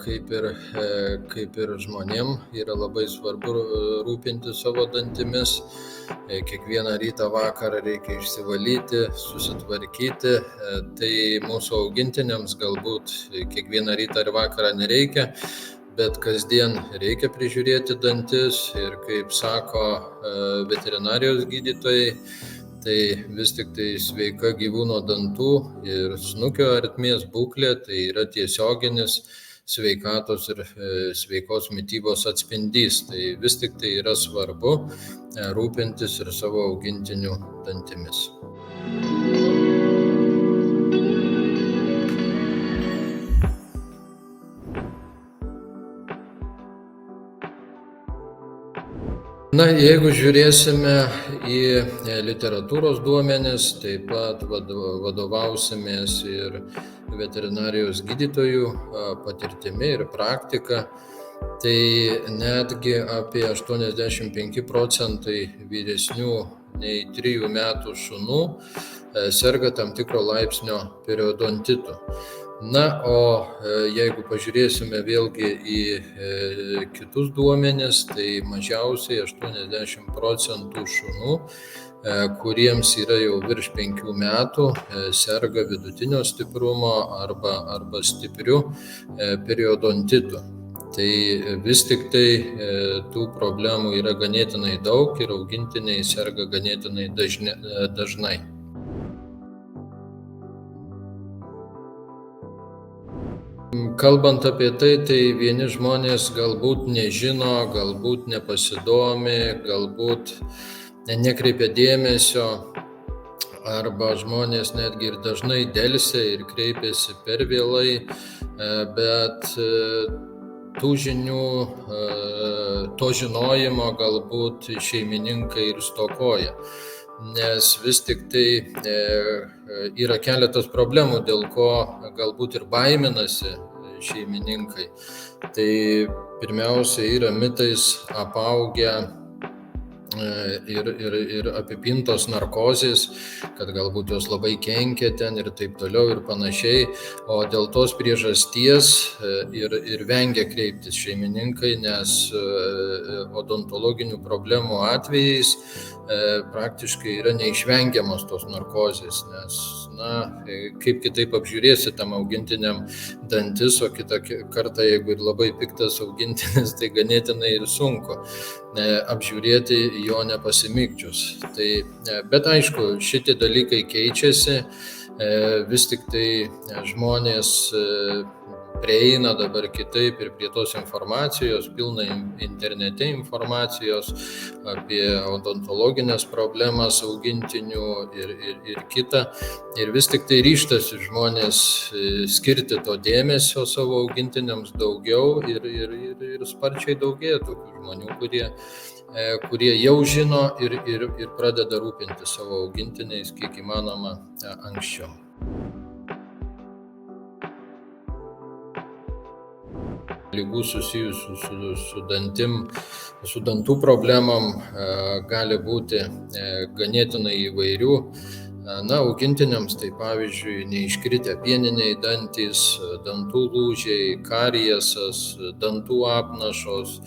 kaip ir žmonėm yra labai svarbu rūpintis savo dantimis. Kiekvieną rytą vakarą reikia išsivalyti, susitvarkyti. Tai mūsų augintiniams galbūt kiekvieną rytą ir vakarą nereikia, bet kasdien reikia prižiūrėti dantis ir, kaip sako veterinarijos gydytojai, tai vis tik tai sveika gyvūno dantų ir snukio ertmės būklė tai yra tiesioginis sveikatos ir sveikos mitybos atspindys. Tai vis tik tai yra svarbu rūpintis ir savo augintinių dantimis. Na, jeigu žiūrėsime į literatūros duomenis, taip pat vadovausimės ir veterinarijos gydytojų patirtimi ir praktika, tai netgi apie 85% vyresnių nei 3 metų šunų serga tam tikro laipsnio periodontitu. Na, o jeigu pažiūrėsime vėlgi į kitus duomenis, tai mažiausiai 80% šunų, kuriems yra jau virš 5 metų, serga vidutinio stiprumo arba stipriu periodontitu. Tai vis tik tai tų problemų yra ganėtinai daug ir augintiniai serga ganėtinai dažnai. Kalbant apie tai vieni žmonės galbūt nežino, galbūt nepasidomi, galbūt nekreipia dėmesio, arba žmonės netgi ir dažnai delsia ir kreipiasi per vėlai, bet tų žinių, to žinojimo galbūt šeimininkai ir stokoja. Nes vis tik tai yra keletas problemų, dėl ko galbūt ir baiminasi šeimininkai. Tai pirmiausia yra mitais apaugę ir apipintos narkozės, kad galbūt jos labai kenkia ten ir taip toliau ir panašiai, o dėl tos priežasties ir vengia kreiptis šeimininkai, nes odontologinių problemų atvejais praktiškai yra neišvengiamos tos narkozės, nes, kaip kitaip apžiūrėsi tam augintiniam dantis, o kitą kartą, jeigu ir labai piktas augintinis, tai ganėtinai ir sunku apžiūrėti jo nepasimigdžius. Bet aišku, šitie dalykai keičiasi, vis tik tai žmonės prieina dabar kitaip ir prie tos informacijos, pilna internete informacijos apie odontologinės problemas augintinių ir kita. Ir vis tik tai ryžtasi žmonės skirti to dėmesio savo augintiniams daugiau ir sparčiai daugėja tokių žmonių, kurie jau žino ir pradeda rūpinti savo augintiniais kiek įmanoma anksčiau. Ligų susijusių su dantim, su dantų problemom gali būti ganėtinai įvairių. Augintiniams tai pavyzdžiui neiškritę pieniniai dantys, dantų lūžiai, kariesas, dantų apnašos.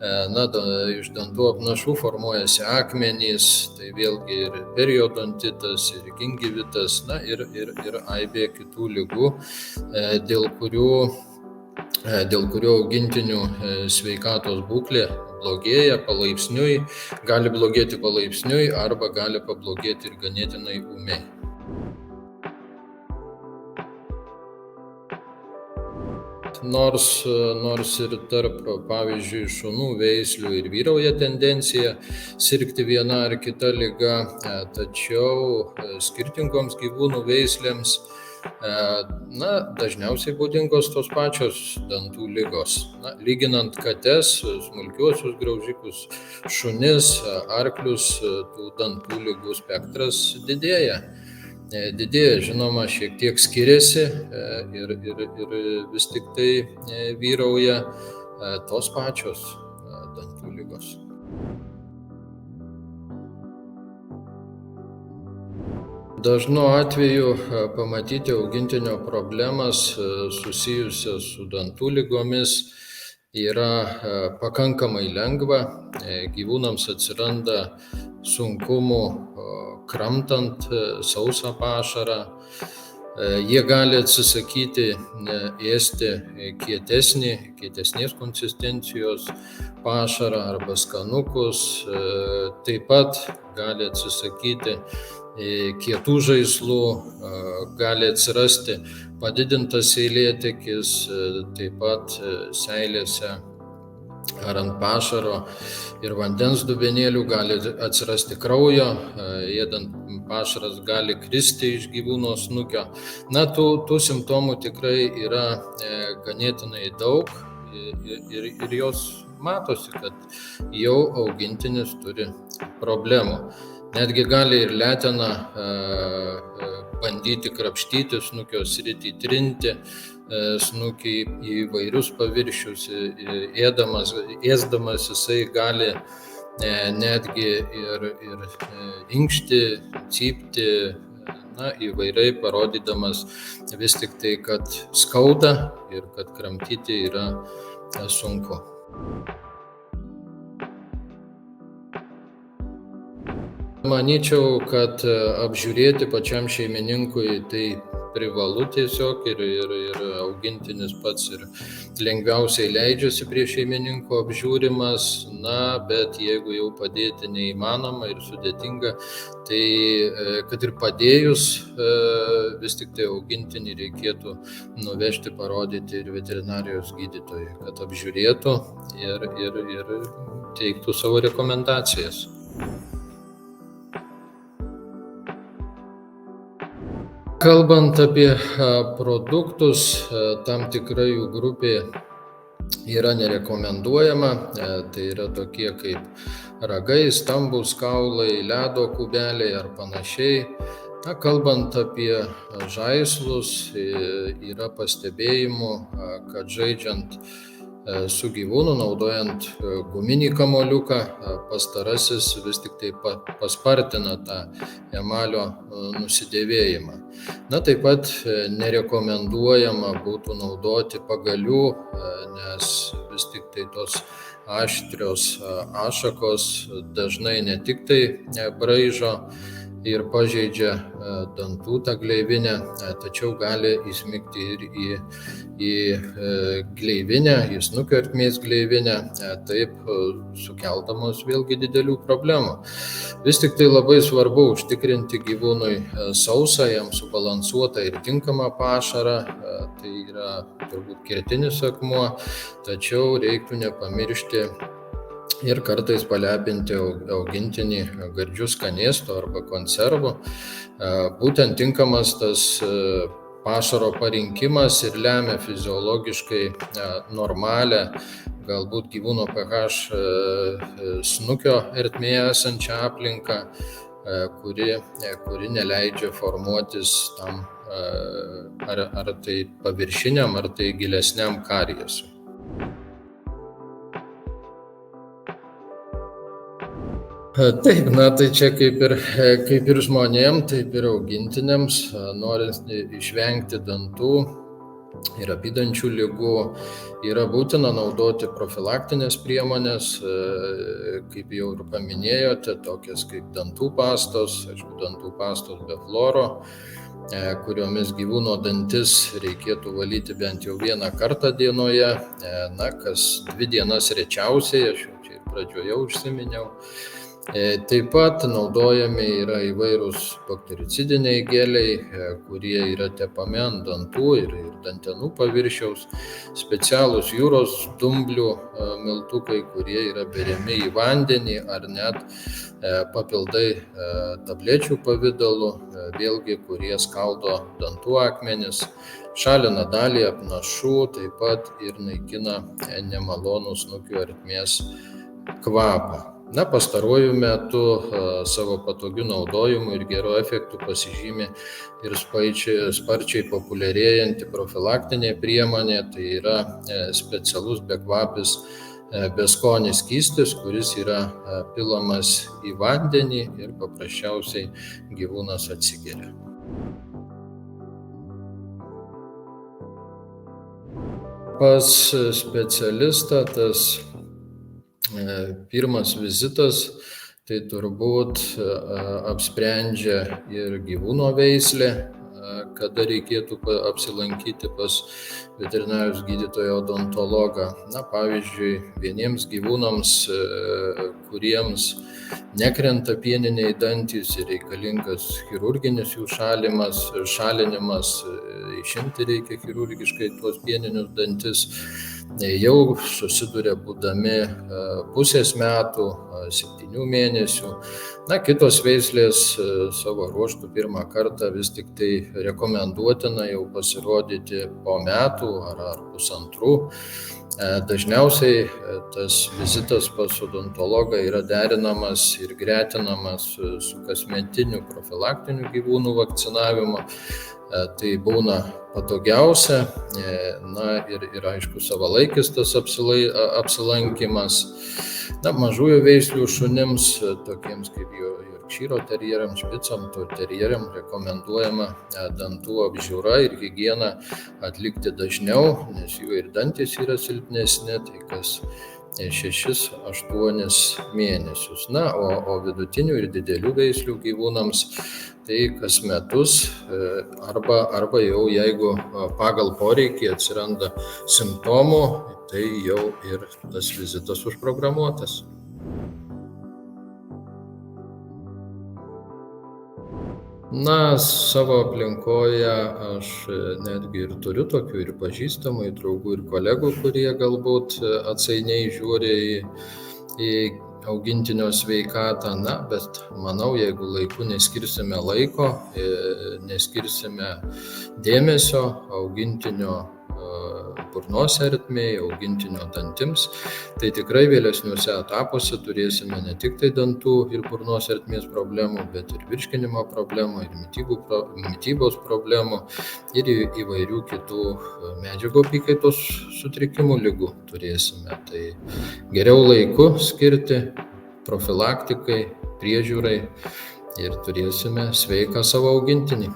Iš dantų apnašų formuojasi akmenys, tai vėlgi ir periodontitas, ir gingivitas, ir aibė kitų ligų, dėl kurių augintinių sveikatos būklė blogėja palaipsniui, gali blogėti palaipsniui arba gali pablogėti ir ganėtinai ūmiai. Nors ir tarp, pavyzdžiui, šunų veislių ir vyrauja tendencija sirgti viena ar kita liga, tačiau skirtingoms gyvūnų veislėms dažniausiai būdingos tos pačios dantų ligos. Lyginant kates, smulkiuosius graužikus, šunis, arklius, tų dantų ligų spektras didėja. Žinoma, šiek tiek skiriasi ir vis tik tai vyrauja tos pačios dantų ligos. Dažnu atveju pamatyti augintinio problemas susijusias su dantų ligomis yra pakankamai lengva. Gyvūnams atsiranda sunkumų kramtant sausą pašarą. Jie gali atsisakyti ėsti kietesnės konsistencijos pašarą arba skanukus. Taip pat gali atsisakyti kietų žaislų, gali atsirasti padidintas seilėtekis, taip pat seilėse ar ant pašaro ir vandens dubenėlių gali atsirasti kraujo, ėdant pašaras gali kristi iš gyvūno snukio. Tų simptomų tikrai yra ganėtinai daug ir jos matosi, kad jau augintinis turi problemų. Netgi gali ir letena bandyti krapštyti snukio sritį, trinti snukį į įvairius paviršius, ėsdamas jisai gali netgi ir inkšti, cypti, įvairiai parodydamas vis tik tai, kad skauda ir kad kramtyti yra sunku. Manyčiau, kad apžiūrėti pačiam šeimininkui tai privalu tiesiog ir augintinis pats ir lengviausiai leidžiasi prie šeimininko apžiūrimas, bet jeigu jau padėti neįmanoma ir sudėtinga, tai kad ir padėjus vis tik tai augintinį reikėtų nuvežti, parodyti ir veterinarijos gydytojui, kad apžiūrėtų ir teiktų savo rekomendacijas. Kalbant apie produktus, tam tikra jų grupė yra nerekomenduojama, tai yra tokie kaip ragai, stambūs kaulai, ledo kubeliai ar panašiai. Kalbant apie žaislus, yra pastebėjimų, kad žaidžiant su gyvūnu, naudojant guminį kamuoliuką, pastarasis vis tik tai paspartina tą emalio nusidėvėjimą. Taip pat nerekomenduojama būtų naudoti pagalių, nes vis tik tai tos aštrios ašakos dažnai ne tik tai braižo ir pažeidžia dantų tą gleivinę, tačiau gali įsmigti ir į gleivinę, į snukio ertmės gleivinę, taip sukeldamos vėlgi didelių problemų. Vis tik tai labai svarbu užtikrinti gyvūnui sausą, jam subalansuotą ir tinkamą pašarą, tai yra turbūt kertinis akmuo, tačiau reiktų nepamiršti ir kartais palepinti augintinį gardžių skanėstų arba konservų. Būtent tinkamas tas pašaro parinkimas ir lemia fiziologiškai normalią, galbūt gyvūno pH snukio ertmėje esančią aplinką, kuri neleidžia formuotis tam ar tai paviršiniam, ar tai gilesniam kariesui. Taip, tai čia kaip ir žmonėm, taip ir augintiniams, norint išvengti dantų ir apydančių ligų, yra būtina naudoti profilaktinės priemonės, kaip jau ir paminėjote, tokias kaip dantų pastos, aišku, dantų pastos be fluoro, kuriomis gyvūno dantis reikėtų valyti bent jau vieną kartą dienoje, kas 2 dienas rečiausiai, aš jau čia ir pradžioje užsiminiau. Taip pat naudojami yra įvairūs baktericidiniai geliai, kurie yra tepami ant dantų ir dantenų paviršiaus, specialūs jūros dumblių miltukai, kurie yra beriami į vandenį ar net papildai tablečių pavidalu, vėlgi, kurie skaldo dantų akmenis, šalina dalį apnašų, taip pat ir naikina nemalonų snukio ertmės kvapą. Pastaruoju metu savo patogiu naudojimu ir geru efektu pasižymi ir sparčiai populiarėjanti profilaktinė priemonė, tai yra specialus bekvapis beskonis skystis, kuris yra pilamas į vandenį ir paprasčiausiai gyvūnas atsigeria. Pas specialistą tas pirmas vizitas tai turbūt apsprendžia ir gyvūno veislė, kada reikėtų apsilankyti pas veterinarijos gydytoją odontologą. Na, pavyzdžiui, vieniems gyvūnams, kuriems nekrenta pieniniai dantys ir reikalingas chirurginis jų šalinimas, išimti reikia chirurgiškai tuos pieninius dantis, jau susiduria būdami pusės metų, 7 mėnesių. Na, kitos veislės savo ruožtu pirmą kartą vis tik tai rekomenduotina jau pasirodyti po metų ar pusantrų. Dažniausiai tas vizitas pas odontologą yra derinamas ir gretinamas su kasmetiniu profilaktiniu gyvūnų vakcinavimu. Tai būna patogiausia, na ir aišku savalaikis tas apsilankymas. Na, mažųjų veislių šunims, tokiems kaip Yorkšyro terjerams, špicam terjeriam rekomenduojama dantų apžiūra ir higiena atlikti dažniau, nes jų ir dantys yra silpnesni, tai kas 6-8 mėnesius. Na, o vidutinių ir didelių veislių gyvūnams tai kas metus arba jau jeigu pagal poreikį atsiranda simptomų, tai jau ir tas vizitas užprogramuotas. Na, savo aplinkoje aš netgi ir turiu tokių ir pažįstamų, ir draugų, ir kolegų, kurie galbūt atsainiai žiūri į augintinio sveikatą. Na, bet manau, jeigu laiku neskirsime laiko, neskirsime dėmesio augintinio burnos ertmei, augintinio dantims, tai tikrai vėlesniuose etapuose turėsime ne tik tai dantų ir burnos ertmės problemų, bet ir virškinimo problemų, ir mitybos problemų, ir įvairių kitų medžiagų apykaitos sutrikimų ligų turėsime. Tai geriau laiku skirti profilaktikai, priežiūrai ir turėsime sveiką savo augintinį.